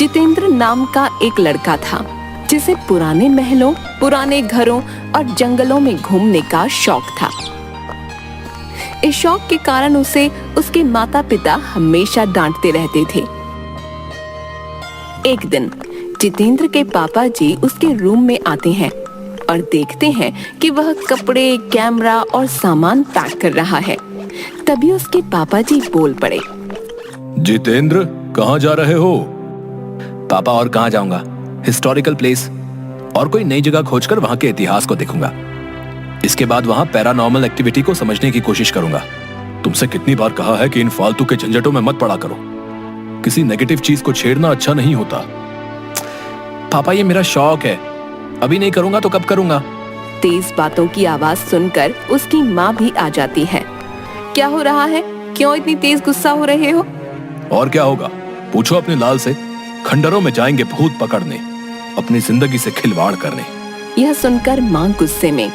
जितेंद्र नाम का एक लड़का था जिसे पुराने महलों, पुराने घरों और जंगलों में घूमने का शौक था। इस शौक के कारण उसे उसके माता पिता हमेशा डांटते रहते थे। एक दिन जितेंद्र के पापा जी उसके रूम में आते हैं और देखते हैं कि वह कपड़े, कैमरा और सामान पैक कर रहा है। तभी उसके पापा जी बोल पड़े, जितेंद्र, कहाँ जा रहे हो? पापा, और कहाँ जाऊंगा, हिस्टोरिकल प्लेस और कोई नई जगह खोजकर वहां के इतिहास को देखूंगा। इसके बाद वहां पैरानॉर्मल एक्टिविटी को समझने की कोशिश करूंगा। तुमसे कितनी बार कहा है कि इन फालतू के झंझटों में मत पड़ा करो। किसी नेगेटिव चीज को छेड़ना अच्छा नहीं होता। पापा, ये मेरा शौक है, अभी नहीं करूंगा तो कब करूंगा? तेज बातों की आवाज सुनकर उसकी माँ भी आ जाती है। क्या हो रहा है? क्यों इतनी तेज गुस्सा हो रहे हो? और क्या होगा, पूछो अपने लाल से। खंडरों में जाएंगे भूत पकड़ने, अपनी जिंदगी से खिलवाड़ करने। यह सुनकर माँ गुस्से में,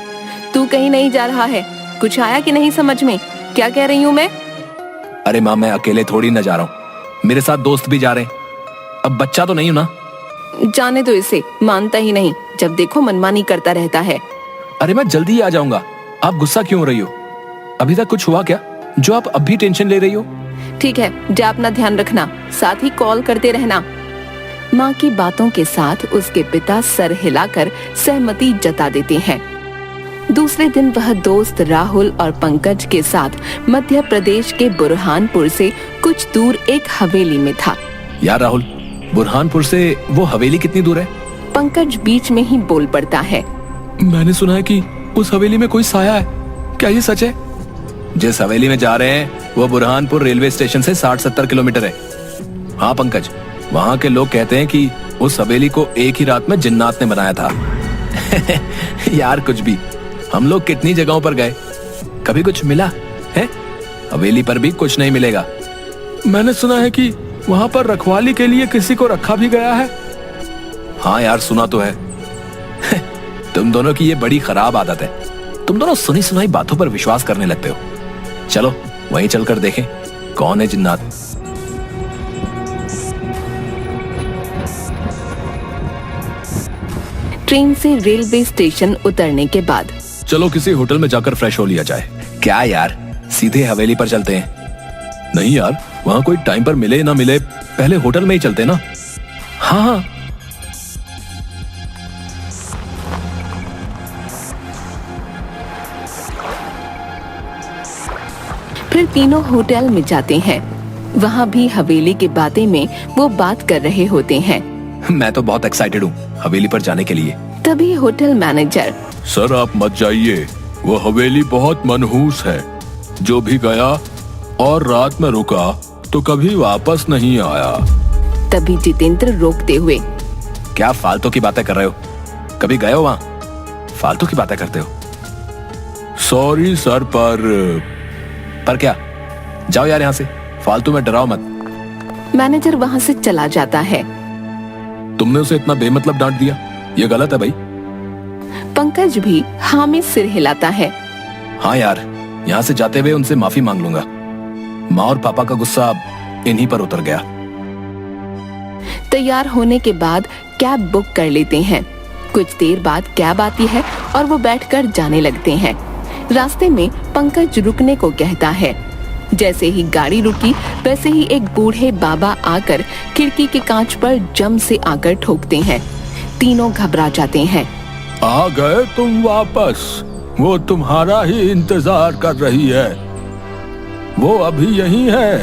तू कहीं नहीं जा रहा है? कुछ आया कि नहीं समझ में? क्या कह रही हूँ मैं? अरे माँ, मैं अकेले थोड़ी न जा रहा हूँ, मेरे साथ दोस्त भी जा रहे हैं। अब बच्चा तो नहीं हूं ना। जाने दो इसे, मानता ही नहीं, जब देखो मनमानी करता रहता है। अरे मैं जल्दी ही आ जाऊंगा, आप गुस्सा क्यों हो रही हो? अभी तक कुछ हुआ क्या जो आप अब भी टेंशन ले रही हो? ठीक है, जा अपना ध्यान रखना, साथ ही कॉल करते रहना। माँ की बातों के साथ उसके पिता सर हिलाकर सहमति जता देते हैं। दूसरे दिन वह दोस्त राहुल और पंकज के साथ मध्य प्रदेश के बुरहानपुर से कुछ दूर एक हवेली में था। यार राहुल, बुरहानपुर से वो हवेली कितनी दूर है? पंकज बीच में ही बोल पड़ता है, मैंने सुना है कि उस हवेली में कोई साया है, क्या ये सच है? जिस हवेली में जा रहे हैं वो बुरहानपुर रेलवे स्टेशन से 60-70 किलोमीटर है। हाँ पंकज, वहाँ के लोग कहते हैं कि उस हवेली को एक ही रात में जिन्नात ने बनाया था। यार कुछ भी, हम लोग कितनी जगहों पर गए, कभी कुछ मिला है? हवेली पर भी कुछ नहीं मिलेगा। मैंने सुना है कि वहाँ पर रखवाली के लिए किसी को रखा भी गया है। हाँ यार, सुना तो है। तुम दोनों की ये बड़ी खराब आदत है, तुम दोनों सुनी सुनाई बातों पर विश्वास करने लगते हो। चलो वहीं चलकर देखें कौन है जिन्नात। ट्रेन से रेलवे स्टेशन उतरने के बाद चलो किसी होटल में जाकर फ्रेश हो लिया जाए। क्या यार, सीधे हवेली पर चलते हैं? नहीं यार, वहाँ कोई टाइम पर मिले ना मिले, पहले होटल में ही चलते ना। हाँ हाँ। फिर तीनों होटल में जाते हैं। वहाँ भी हवेली की बातें में वो बात कर रहे होते हैं। मैं तो बहुत एक्साइटेड हूँ हवेली पर जाने के लिए। तभी होटल मैनेजर, सर आप मत जाइए, वो हवेली बहुत मनहूस है। जो भी गया और रात में रुका तो कभी वापस नहीं आया। तभी जितेंद्र रोकते हुए, क्या फालतू की बातें कर रहे हो? कभी गए हो वहाँ? फालतू की बातें करते हो। सॉरी सर, पर क्या? जाओ यार यहाँ से, फालतू में डराओ मत। मैनेजर वहाँ से चला जाता है। तुमने उसे इतना बेमतलब डांट दिया, ये गलत है भाई। पंकज भी हाँ में सिर हिलाता है। हाँ यार, यहाँ से जाते हुए उनसे माफी मांग लूंगा। माँ और पापा का गुस्सा इन्हीं पर उतर गया। तैयार होने के बाद कैब बुक कर लेते हैं। कुछ देर बाद कैब आती है और वो बैठकर जाने लगते हैं। रास्ते में पंकज रुकने को कहता है। जैसे ही गाड़ी रुकी वैसे ही एक बूढ़े बाबा आकर खिड़की के कांच पर जम से आकर ठोकते हैं। तीनों घबरा जाते हैं। आ गए तुम वापस, वो तुम्हारा ही इंतजार कर रही है। वो अभी यहीं है,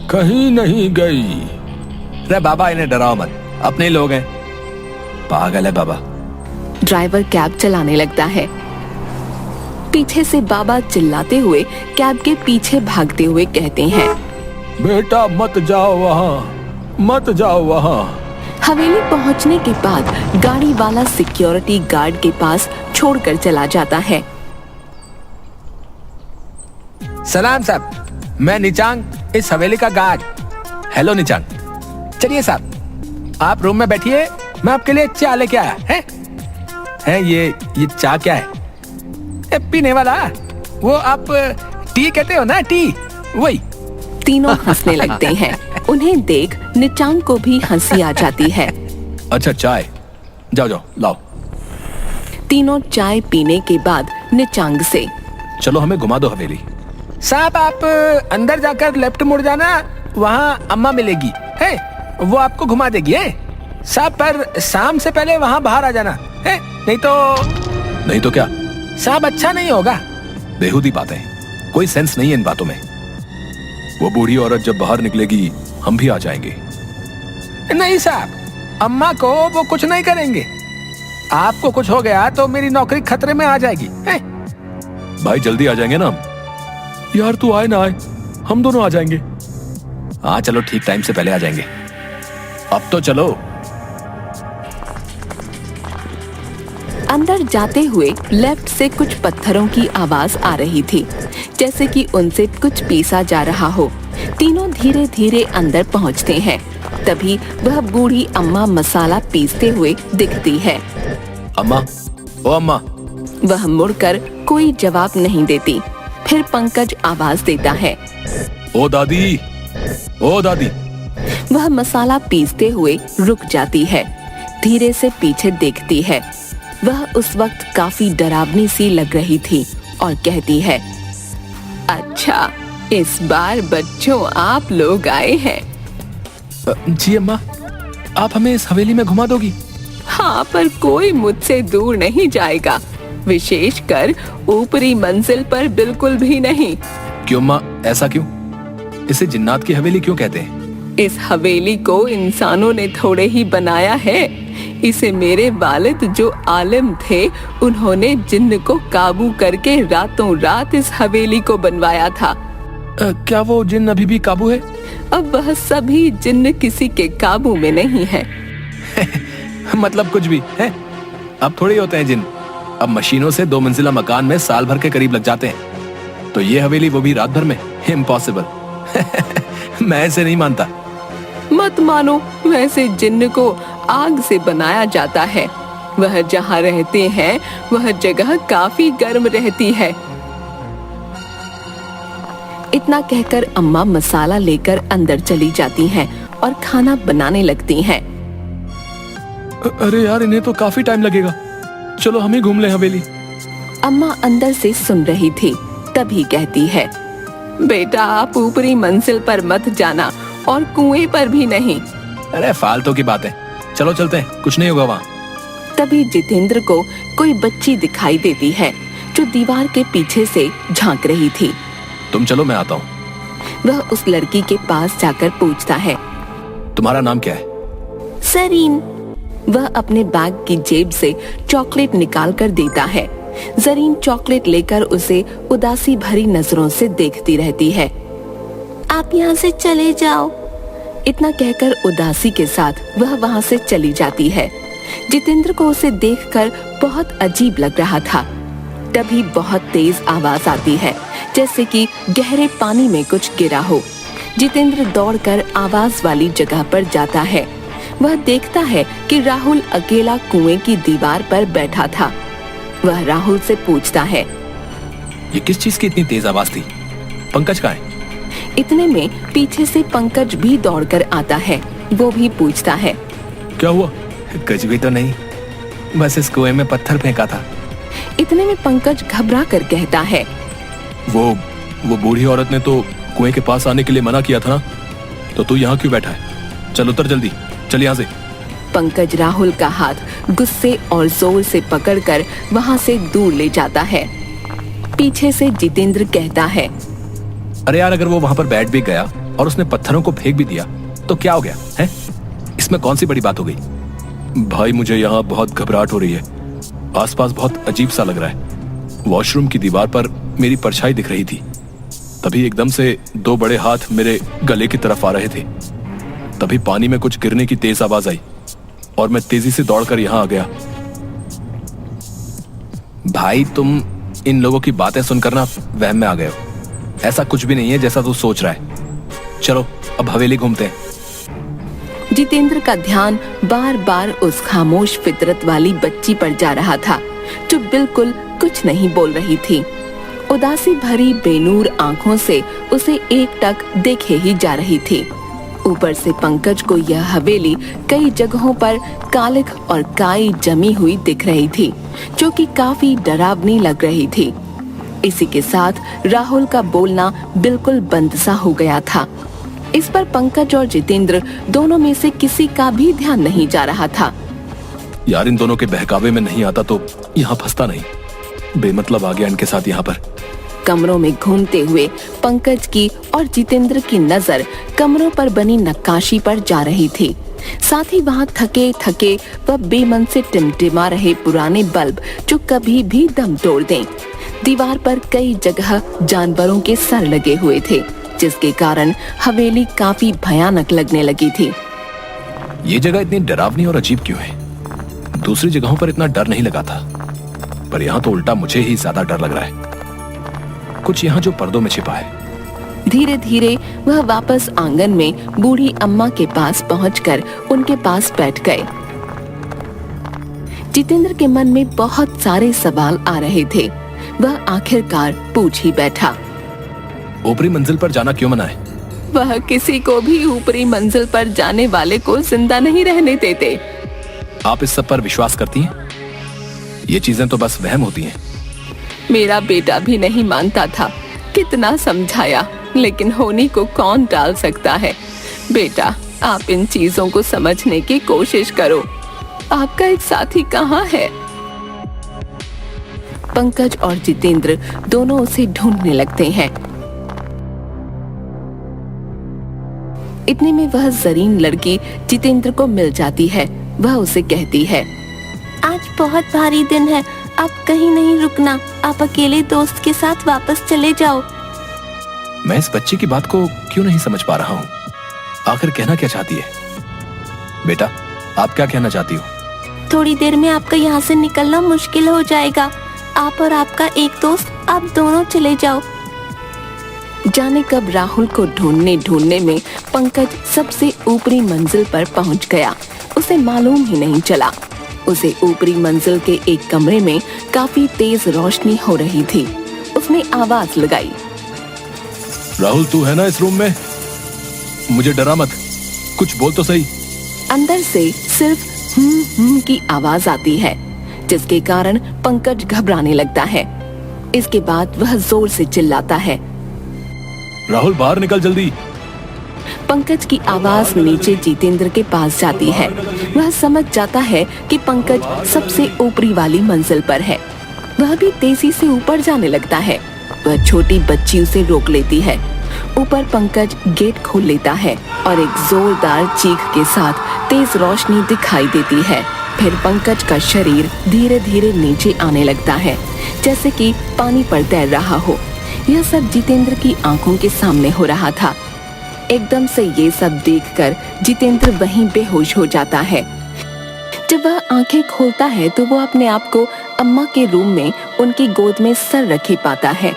कहीं नहीं गई। रे बाबा, इन्हें डराओ मत, अपने लोग हैं। पागल है बाबा। ड्राइवर कैब चलाने लगता है। पीछे से बाबा चिल्लाते हुए कैब के पीछे भागते हुए कहते हैं, बेटा मत जाओ वहाँ, मत जाओ वहाँ। हवेली पहुँचने के बाद गाड़ी वाला सिक्योरिटी गार्ड के पास छोड़कर चला जाता है। सलाम साहब, मैं निचांग, इस हवेली का गार्ड। हेलो निचांग। चलिए साहब, आप रूम में बैठिए, मैं आपके लिए चाय लेके आया है। ये चाय क्या है? पीने वाला, वो आप टी कहते हो ना, टी, वही। तीनों हंसने लगते हैं। उन्हें देख निचांग को भी हंसी आ जाती है। अच्छा चाय, जाओ जाओ लाओ। तीनों चाय पीने के बाद निचांग से, चलो हमें घुमा दो हवेली। साहब आप अंदर जाकर लेफ्ट मुड़ जाना, वहाँ अम्मा मिलेगी है, वो आपको घुमा देगी है साहब, पर शाम से पहले वहाँ बाहर आ जाना है, नहीं तो क्या साहब अच्छा नहीं होगा। बेहुदी बातें, कोई सेंस नहीं है इन बातों में। वो बूढ़ी औरत जब बाहर निकलेगी हम भी आ जाएंगे। नहीं साहब, अम्मा को वो कुछ नहीं करेंगे, आपको कुछ हो गया तो मेरी नौकरी खतरे में आ जाएगी है? भाई जल्दी आ जाएंगे ना हम। यार तू आए ना आए, हम दोनों आ जाएंगे। हाँ चलो ठीक टाइम से पहले आ जाएंगे। अब तो चलो। अंदर जाते हुए लेफ्ट से कुछ पत्थरों की आवाज आ रही थी, जैसे कि उनसे कुछ पीसा जा रहा हो। तीनों धीरे धीरे अंदर पहुंचते हैं। तभी वह बूढ़ी अम्मा मसाला पीसते हुए दिखती है। अम्मा, ओ अम्मा। वह मुड़कर कोई जवाब नहीं देती। फिर पंकज आवाज देता है, ओ दादी, ओ दादी। वह मसाला पीसते हुए रुक जाती है, धीरे से पीछे देखती है। वह उस वक्त काफी डरावनी सी लग रही थी और कहती है, अच्छा इस बार बच्चों आप लोग आए हैं। जी अम्मा, आप हमें इस हवेली में घुमा दोगी? हाँ, पर कोई मुझसे दूर नहीं जाएगा, विशेषकर ऊपरी मंजिल पर बिल्कुल भी नहीं। क्यों अम्मा, ऐसा क्यों? इसे जिन्नात की हवेली क्यों कहते हैं? इस हवेली को इंसानों ने थोड़े ही बनाया है। इसे मेरे वालिद जो आलिम थे, उन्होंने जिन्न को काबू करके रातों रात इस हवेली को बनवाया था। क्या वो जिन्न अभी भी काबू है? अब वह सभी जिन्न किसी के काबू में नहीं है। मतलब कुछ भी है? अब थोड़ी होते हैं जिन्न, अब मशीनों से 2 मंजिला मकान में साल भर के करीब लग जाते हैं। तो ये हवेली वो भी रात भर में? इम्पॉसिबल। मैं ऐसे नहीं मानता। मत मानो, वैसे जिन्न को आग से बनाया जाता है। वह जहाँ रहते हैं वह जगह काफी गर्म रहती है। इतना कहकर अम्मा मसाला लेकर अंदर चली जाती हैं और खाना बनाने लगती हैं। अरे यार, इन्हें तो काफी टाइम लगेगा, चलो हम ही घूम लें हवेली। अम्मा अंदर से सुन रही थी, तभी कहती है, बेटा आप ऊपरी मंजिल पर मत जाना और कुएं पर भी नहीं। अरे फालतू की बात है, चलो चलते हैं, कुछ नहीं होगा वहाँ। तभी जितेंद्र को कोई बच्ची दिखाई देती है जो दीवार के पीछे से झांक रही थी। तुम चलो, मैं आता हूँ। वह उस लड़की के पास जाकर पूछता है, तुम्हारा नाम क्या है? जरीन। वह अपने बैग की जेब से चॉकलेट निकाल कर देता है। जरीन चॉकलेट लेकर उसे उदासी भरी नजरों से देखती रहती है। आप यहाँ से चले जाओ। इतना कहकर उदासी के साथ वह वहाँ से चली जाती है। जितेंद्र को उसे देखकर बहुत अजीब लग रहा था। तभी बहुत तेज आवाज आती है, जैसे कि गहरे पानी में कुछ गिरा हो। जितेंद्र दौड़कर आवाज वाली जगह पर जाता है। वह देखता है कि राहुल अकेला कुएं की दीवार पर बैठा था। वह राहुल से पूछता है, ये किस चीज की इतनी तेज आवाज थी? पंकज कहाँ है? इतने में पीछे से पंकज भी दौड़कर आता है। वो भी पूछता है, क्या हुआ? कुछ भी तो नहीं, बस इस कुएं में पत्थर फेंका था। इतने में पंकज घबरा कर कहता है, वो बूढ़ी औरत ने तो कुएं के पास आने के लिए मना किया था ना, तो तू यहाँ क्यों बैठा है? चल उतर जल्दी, चल यहाँ से। पंकज राहुल का हाथ गुस्से और जोर से पकड़कर वहाँ से दूर ले जाता है। पीछे से जितेंद्र कहता है, अरे यार, अगर वो वहाँ पर बैठ भी गया और उसने पत्थरों को फेंक भी दिया तो क्या हो गया है? इसमें कौन सी बड़ी बात हो गई? भाई मुझे यहाँ बहुत घबराहट हो रही है, आसपास बहुत अजीब सा लग रहा है। वॉशरूम की दीवार पर मेरी परछाई दिख रही थी। तभी एकदम से 2 बड़े हाथ मेरे गले की तरफ आ रहे थे। तभी पानी में कुछ गिरने की तेज आवाज आई और मैं तेजी से दौड़कर यहाँ आ गया। भाई तुम इन लोगों की बातें सुनकर ना वहम में आ गए हो। ऐसा कुछ भी नहीं है जैसा तू सोच रहा है। चलो अब हवेली घूमते हैं। जितेंद्र का ध्यान बार बार उस खामोश फितरत वाली बच्ची पर जा रहा था जो बिल्कुल कुछ नहीं बोल रही थी। उदासी भरी बेनूर आंखों से उसे एकटक देखे ही जा रही थी। ऊपर से पंकज को यह हवेली कई जगहों पर कालिख और काई जमी हुई दिख रही थी, जो कि काफी डरावनी लग रही थी। इसी के साथ राहुल का बोलना बिल्कुल बंद सा हो गया था। इस पर पंकज और जितेंद्र दोनों में से किसी का भी ध्यान नहीं जा रहा था। यार इन दोनों के बहकावे में नहीं आता तो यहाँ फंसता नहीं, बेमतलब आ गया इनके साथ यहाँ पर। कमरों में घूमते हुए पंकज की और जितेंद्र की नजर कमरों पर बनी नक्काशी पर जा रही थी। साथ ही वहाँ थके थके व बेमन से टिमटिमा रहे पुराने बल्ब जो कभी भी दम तोड़ दें। दीवार पर कई जगह जानवरों के सर लगे हुए थे, जिसके कारण हवेली काफी भयानक लगने लगी थी। ये जगह इतनी डरावनी और अजीब क्यों है? दूसरी जगहों पर इतना डर नहीं लगा था, पर यहाँ तो उल्टा मुझे ही ज्यादा डर लग रहा है। कुछ यहाँ जो पर्दों में छिपा है। धीरे धीरे वह वापस आंगन में बूढ़ी अम्मा के पास पहुंचकर उनके पास बैठ गए। जितेंद्र के मन में बहुत सारे सवाल आ रहे थे। वह आखिरकार पूछ ही बैठा, ऊपरी मंजिल पर जाना क्यों मना है? वह किसी को भी ऊपरी मंजिल पर जाने वाले को जिंदा नहीं रहने देते। आप इस सब पर विश्वास करती हैं? ये चीजें तो बस वहम होती हैं। मेरा बेटा भी नहीं मानता था, कितना समझाया, लेकिन होनी को कौन टाल सकता है। बेटा, आप इन चीजों को समझने की कोशिश करो। आपका एक साथी कहाँ है? पंकज और जितेंद्र दोनों उसे ढूंढने लगते हैं। इतने में वह जरीन लड़की जितेंद्र को मिल जाती है। वह उसे कहती है, आज बहुत भारी दिन है, आप कहीं नहीं रुकना। आप अकेले दोस्त के साथ वापस चले जाओ। मैं इस बच्ची की बात को क्यों नहीं समझ पा रहा हूँ। आखिर कहना क्या चाहती है? बेटा, आप क्या कहना चाहती हो? थोड़ी देर में आपका यहाँ से निकलना मुश्किल हो जाएगा। आप और आपका एक दोस्त, आप दोनों चले जाओ। जाने कब राहुल को ढूंढने ढूंढने में पंकज सबसे ऊपरी मंजिल पर पहुंच गया। उसे मालूम ही नहीं चला। उसे ऊपरी मंजिल के एक कमरे में काफी तेज रोशनी हो रही थी। उसने आवाज लगाई, राहुल तू है ना इस रूम में? मुझे डरा मत, कुछ बोल तो सही। अंदर से सिर्फ की आवाज आती है, जिसके कारण पंकज घबराने लगता है। इसके बाद वह जोर से चिल्लाता है, राहुल बाहर निकल जल्दी। पंकज की आवाज नीचे जितेंद्र के पास जाती है। वह समझ जाता है कि पंकज सबसे ऊपरी वाली मंजिल पर है। वह भी तेजी से ऊपर जाने लगता है। वह छोटी बच्ची उसे रोक लेती है। ऊपर पंकज गेट खोल लेता है और एक जोरदार चीख के साथ तेज रोशनी दिखाई देती है। फिर पंकज का शरीर धीरे धीरे नीचे आने लगता है, जैसे कि पानी पर तैर रहा हो। यह सब जितेंद्र की आंखों के सामने हो रहा था। एकदम से ये सब देखकर जितेंद्र वहीं बेहोश हो जाता है। जब वह आंखें खोलता है तो वो अपने आप को अम्मा के रूम में उनकी गोद में सर रखे पाता है।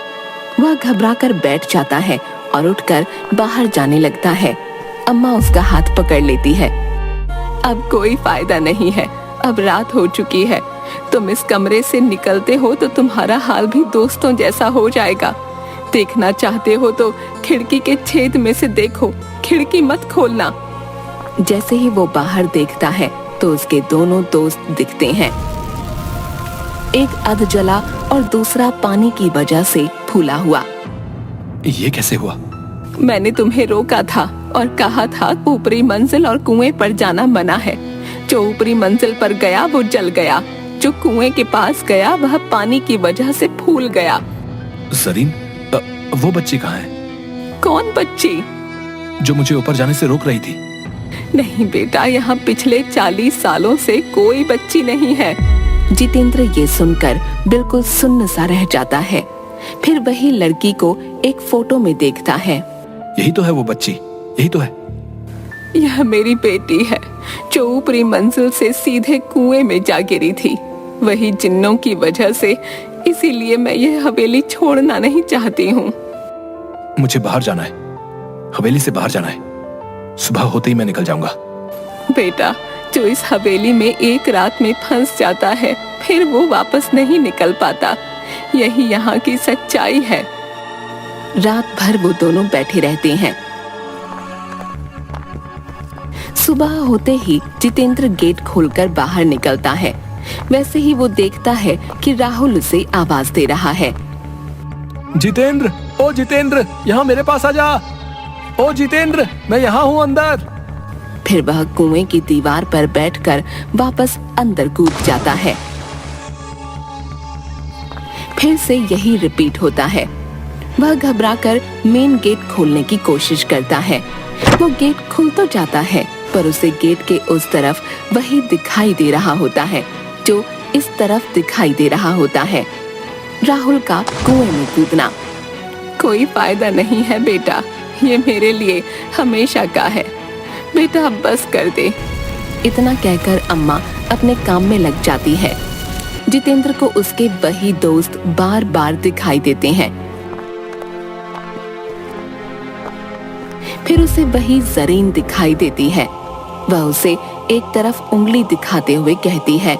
वह घबराकर बैठ जाता है और उठकर बाहर जाने लगता है। अम्मा उसका हाथ पकड़ लेती है। अब कोई फायदा नहीं है, अब रात हो चुकी है। तुम इस कमरे से निकलते हो तो तुम्हारा हाल भी दोस्तों जैसा हो जाएगा। देखना चाहते हो तो खिड़की के छेद में से देखो, खिड़की मत खोलना। जैसे ही वो बाहर देखता है तो उसके दोनों दोस्त दिखते हैं। एक अध जला और दूसरा पानी की वजह से फूला हुआ। ये कैसे हुआ? मैंने तुम्हें रोका था और कहा था ऊपरी मंजिल और कुएं पर जाना मना है। जो ऊपरी मंजिल पर गया वो जल गया, जो कुएं के पास गया वह पानी की वजह से फूल गया। जरीन, वो बच्ची कहाँ है? कौन बच्ची? जो मुझे ऊपर जाने से रोक रही थी। नहीं बेटा, यहाँ पिछले 40 सालों से कोई बच्ची नहीं है। जितेंद्र ये सुनकर बिल्कुल सुन्न सा रह जाता है। फिर वही लड़की को एक फोटो में देखता है। यही तो है वो बच्ची, यही तो है। यह मेरी बेटी है जो ऊपरी मंजिल से सीधे कुएं में जा गिरी थी। वही जिन्नों की वजह से, इसीलिए मैं यह हवेली छोड़ना नहीं चाहती हूँ। मुझे बाहर जाना है, हवेली से बाहर जाना है। सुबह होते ही मैं निकल जाऊंगा। बेटा, जो इस हवेली में एक रात में फंस जाता है फिर वो वापस नहीं निकल पाता। यही यहाँ की सच्चाई है। रात भर वो दोनों बैठे रहते हैं। सुबह होते ही जितेंद्र गेट खोलकर बाहर निकलता है। वैसे ही वो देखता है कि राहुल उसे आवाज दे रहा है। जितेंद्र, ओ जितेंद्र, यहाँ मेरे पास आ जा। ओ जितेंद्र, मैं यहाँ हूँ अंदर। फिर वह कुएं की दीवार पर बैठकर वापस अंदर कूद जाता है। फिर से यही रिपीट होता है। वह घबराकर मेन गेट खोलने की कोशिश करता है। वो गेट खुल तो जाता है, पर उसे गेट के उस तरफ वही दिखाई दे रहा होता है जो इस तरफ दिखाई दे रहा होता है, राहुल का कुएं में कूदना। कोई फायदा नहीं है बेटा, ये मेरे लिए हमेशा का है। बेटा अब बस कर दे। इतना कहकर अम्मा अपने काम में लग जाती है। जितेंद्र को उसके वही दोस्त बार बार दिखाई देते हैं। फिर उसे वही जरीन दिखाई देती है। वह उसे एक तरफ उंगली दिखाते हुए कहती है,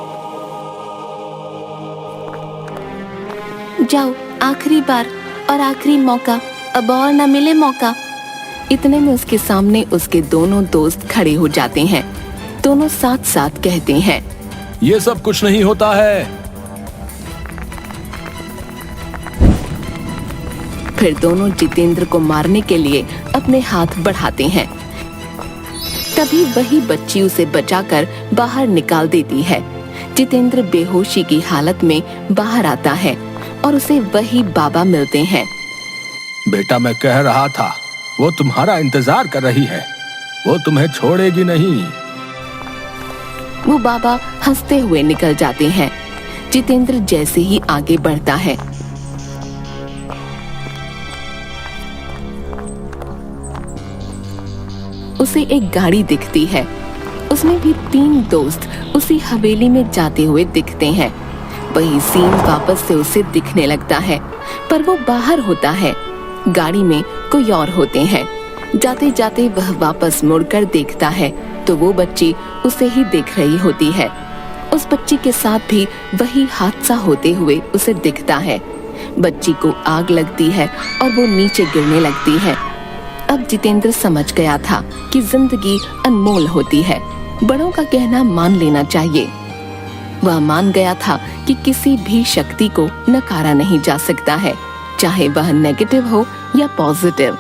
जाओ, आखिरी बार और आखिरी मौका, अब और न मिले मौका। इतने में उसके सामने उसके दोनों दोस्त खड़े हो जाते हैं। दोनों साथ साथ कहते हैं, ये सब कुछ नहीं होता है। फिर दोनों जितेंद्र को मारने के लिए अपने हाथ बढ़ाते हैं। तभी वही बच्ची उसे बचाकर बाहर निकाल देती है। जितेंद्र बेहोशी की हालत में बाहर आता है और उसे वही बाबा मिलते हैं। बेटा, मैं कह रहा था, वो तुम्हारा इंतजार कर रही है, वो तुम्हें छोड़ेगी नहीं। वो बाबा हंसते हुए निकल जाते हैं। जितेंद्र जैसे ही आगे बढ़ता है, उसे एक गाड़ी दिखती है। उसमें भी 3 दोस्त उसी हवेली में जाते हुए दिखते हैं। वही सीन वापस से उसे दिखने लगता है, पर वो बाहर होता है। गाड़ी में कोई और होते हैं। जाते जाते वह वापस मुड़कर देखता है तो वो बच्ची उसे ही देख रही होती है। उस बच्ची के साथ भी वही हादसा होते हुए उसे दिखता है। बच्ची को आग लगती है और वो नीचे गिरने लगती है। अब जितेंद्र समझ गया था कि जिंदगी अनमोल होती है, बड़ों का कहना मान लेना चाहिए। वह मान गया था कि किसी भी शक्ति को नकारा नहीं जा सकता है, चाहे वह नेगेटिव हो या पॉजिटिव।